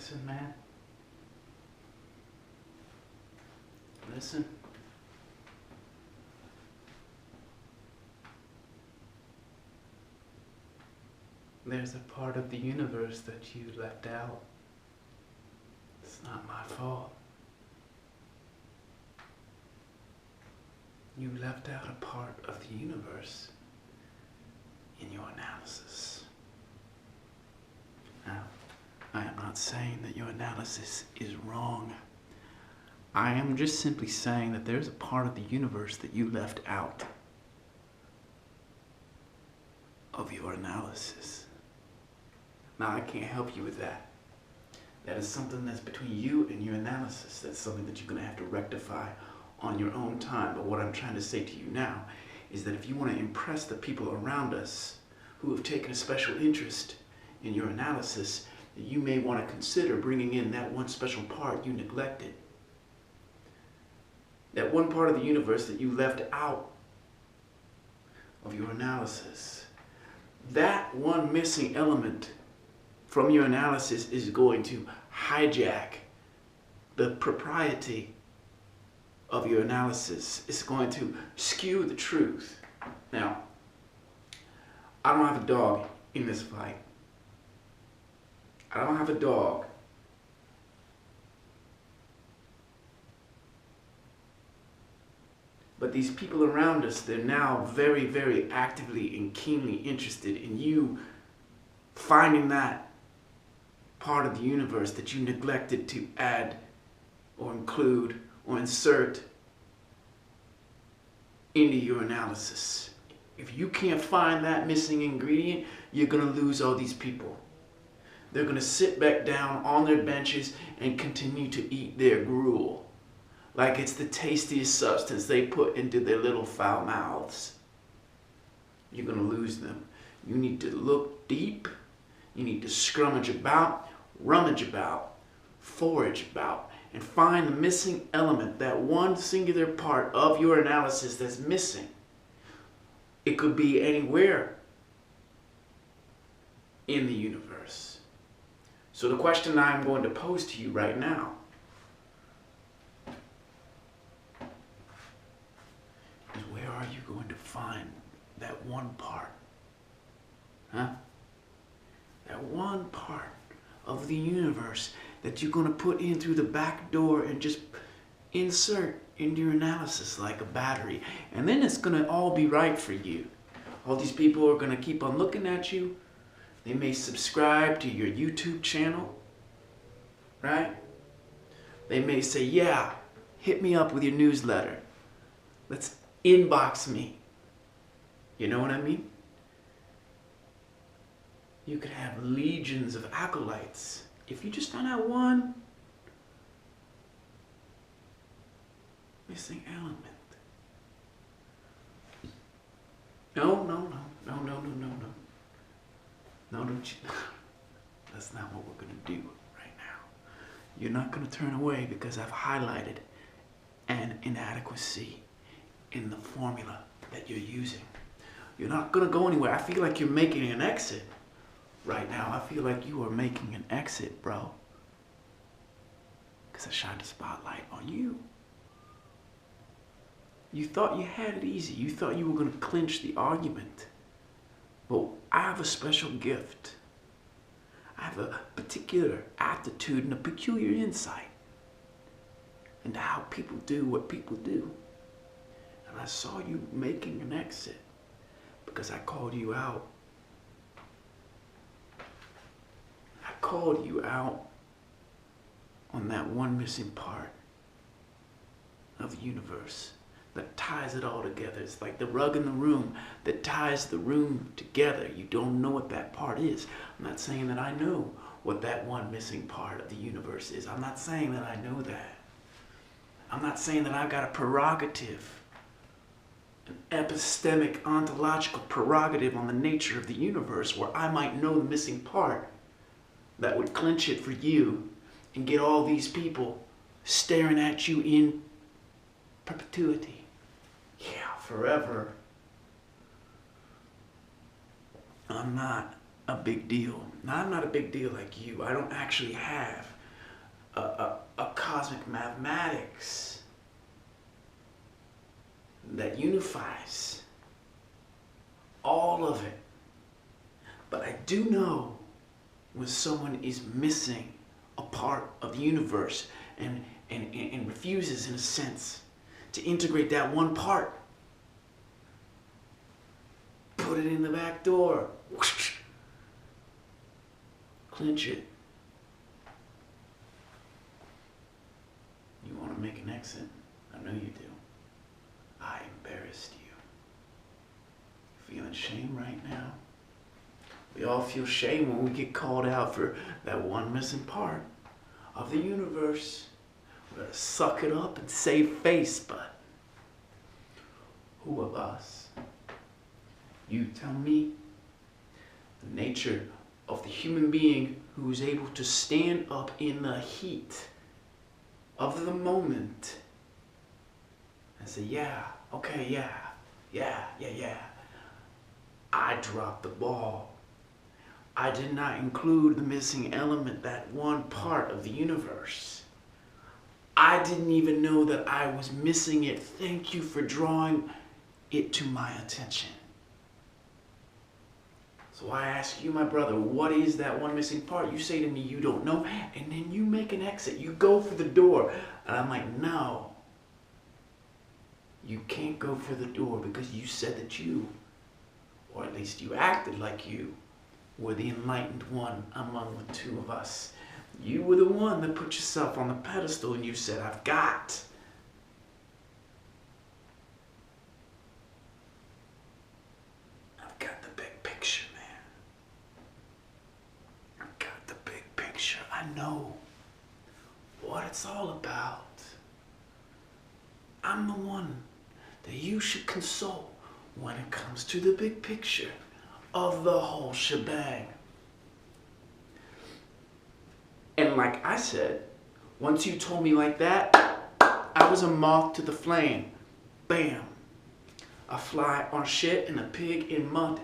Listen, man. Listen. There's a part of the universe that you left out. It's not my fault. You left out a part of the universe in your analysis. Now, I am not saying that your analysis is wrong. I am just simply saying that there's a part of the universe that you left out of your analysis. Now, I can't help you with that. That is something that's between you and your analysis. That's something that you're going to have to rectify on your own time. But what I'm trying to say to you now is that if you want to impress the people around us who have taken a special interest in your analysis, that you may want to consider bringing in that one special part you neglected. That one part of the universe that you left out of your analysis. That one missing element from your analysis is going to hijack the propriety of your analysis. It's going to skew the truth. Now, I don't have a dog in this fight. I don't have a dog. But these people around us, they're now very, very actively and keenly interested in you finding that part of the universe that you neglected to add or include or insert into your analysis. If you can't find that missing ingredient, you're going to lose all these people. They're going to sit back down on their benches and continue to eat their gruel like it's the tastiest substance they put into their little foul mouths. You're going to lose them. You need to look deep. You need to scrummage about, rummage about, forage about, and find the missing element, that one singular part of your analysis that's missing. It could be anywhere in the universe. So the question I'm going to pose to you right now is, where are you going to find that one part? Huh? That one part of the universe that you're going to put in through the back door and just insert into your analysis like a battery. And then it's going to all be right for you. All these people are going to keep on looking at you. They may subscribe to your YouTube channel, right? They may say, yeah, hit me up with your newsletter. Let's inbox me. You know what I mean? You could have legions of acolytes. If you just find out one missing element. No. No, don't you? That's not what we're going to do right now. You're not going to turn away because I've highlighted an inadequacy in the formula that you're using. You're not going to go anywhere. I feel like you're making an exit right now. I feel like you are making an exit, bro. Because I shined a spotlight on you. You thought you had it easy. You thought you were going to clinch the argument. But I have a special gift. I have a particular aptitude and a peculiar insight into how people do what people do. And I saw you making an exit because I called you out. I called you out on that one missing part of the universe that ties it all together. It's like the rug in the room that ties the room together. You don't know what that part is. I'm not saying that I know what that one missing part of the universe is. I'm not saying that I know that. I'm not saying that I've got a prerogative, an epistemic, ontological prerogative on the nature of the universe where I might know the missing part that would clinch it for you and get all these people staring at you in perpetuity. Yeah, forever. I'm not a big deal. Now, I'm not a big deal like you. I don't actually have a cosmic mathematics that unifies all of it. But I do know when someone is missing a part of the universe and refuses, in a sense, to integrate that one part. Put it in the back door. Clinch it. You want to make an exit? I know you do. I embarrassed you. Feeling shame right now? We all feel shame when we get called out for that one missing part of the universe. We gotta suck it up and save face, but who of us? You tell me. The nature of the human being who is able to stand up in the heat of the moment and say, yeah, okay, yeah. I dropped the ball. I did not include the missing element, that one part of the universe. I didn't even know that I was missing it. Thank you for drawing it to my attention. So I ask you, my brother, what is that one missing part? You say to me, you don't know, and then you make an exit. You go for the door. And I'm like, no. You can't go for the door because you said that you, or at least you acted like you, were the enlightened one among the two of us. You were the one that put yourself on the pedestal and you said, I've got the big picture, man. I've got the big picture. I know what it's all about. I'm the one that you should consult when it comes to the big picture of the whole shebang. And like I said, once you told me like that, I was a moth to the flame. Bam. A fly on shit and a pig in mud.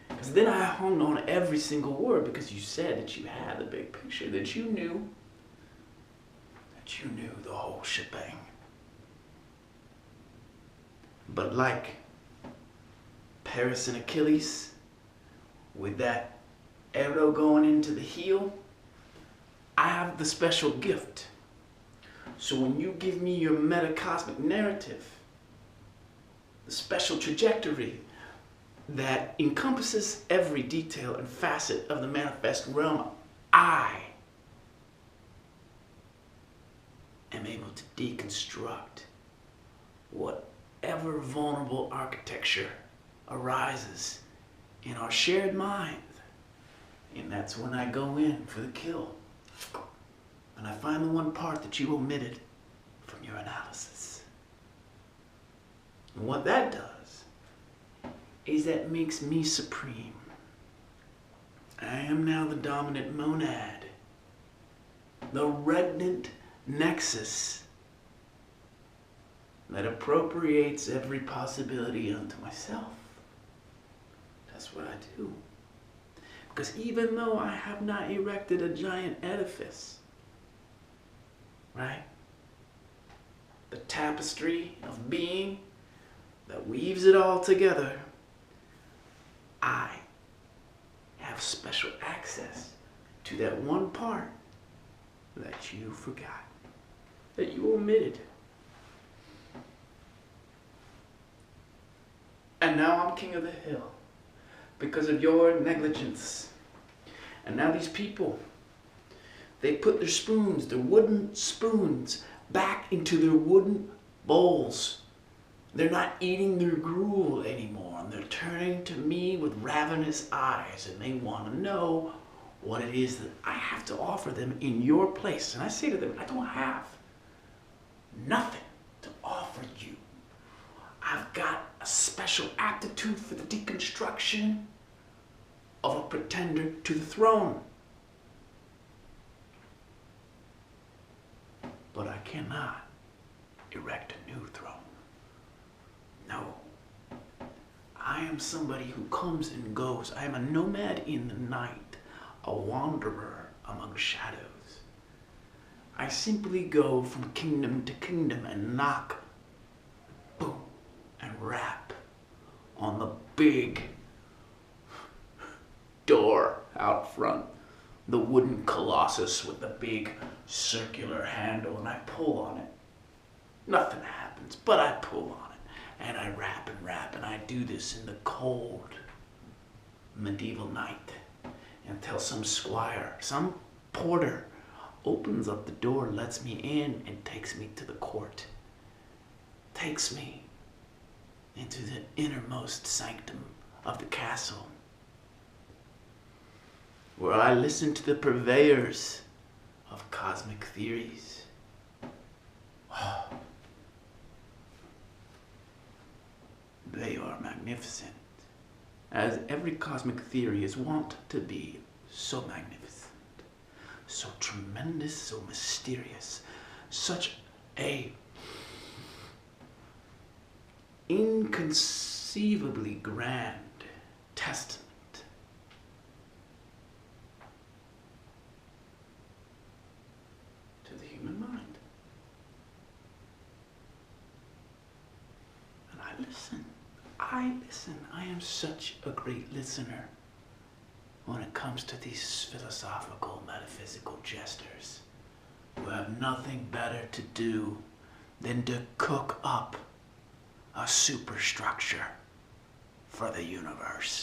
Because then I hung on every single word because you said that you had the big picture, that you knew the whole shebang. But like Paris and Achilles, with that arrow going into the heel, I have the special gift. So when you give me your metacosmic narrative, the special trajectory that encompasses every detail and facet of the manifest realm, I am able to deconstruct whatever vulnerable architecture arises in our shared mind. And that's when I go in for the kill. And I find the one part that you omitted from your analysis. And what that does is that makes me supreme. I am now the dominant monad, the regnant nexus that appropriates every possibility unto myself. That's what I do. Because even though I have not erected a giant edifice, right? The tapestry of being that weaves it all together, I have special access to that one part that you forgot, that you omitted. And now I'm king of the hill because of your negligence. And now these people, they put their spoons, their wooden spoons, back into their wooden bowls. They're not eating their gruel anymore, and they're turning to me with ravenous eyes, and they want to know what it is that I have to offer them in your place. And I say to them, I don't have nothing to offer you. I've got a special aptitude for the deconstruction of a pretender to the throne. But I cannot erect a new throne. No. I am somebody who comes and goes. I am a nomad in the night, a wanderer among shadows. I simply go from kingdom to kingdom and knock, boom, and rap on the big door out front. The wooden colossus with the big circular handle, and I pull on it. Nothing happens, but I pull on it, and I rap, and I do this in the cold medieval night until some squire, some porter, opens up the door, lets me in, and takes me to the court. Takes me into the innermost sanctum of the castle, where I listen to the purveyors of cosmic theories. They are magnificent, as every cosmic theory is wont to be so magnificent, so tremendous, so mysterious, such a inconceivably grand testament to the human mind. And I listen. I am such a great listener when it comes to these philosophical, metaphysical jesters who have nothing better to do than to cook up a superstructure for the universe.